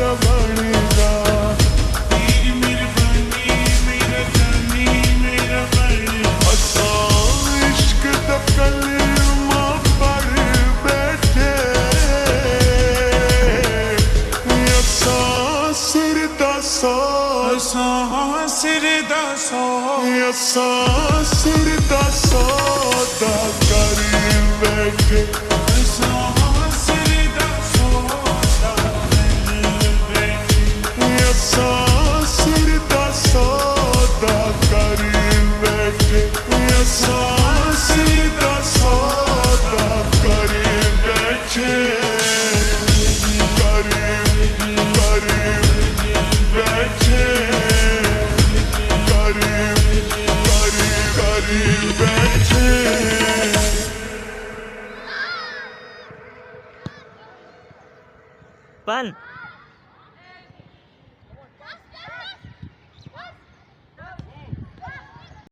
मेरा बन जा। तेरी मेहरबानी मेरा जानी मेरा बन असा इश्क दा कलमा पढ़ बैठे, असा सिर दा सौ, असा सिर दा सौ, असा सिर दा सौदा कर बैठे।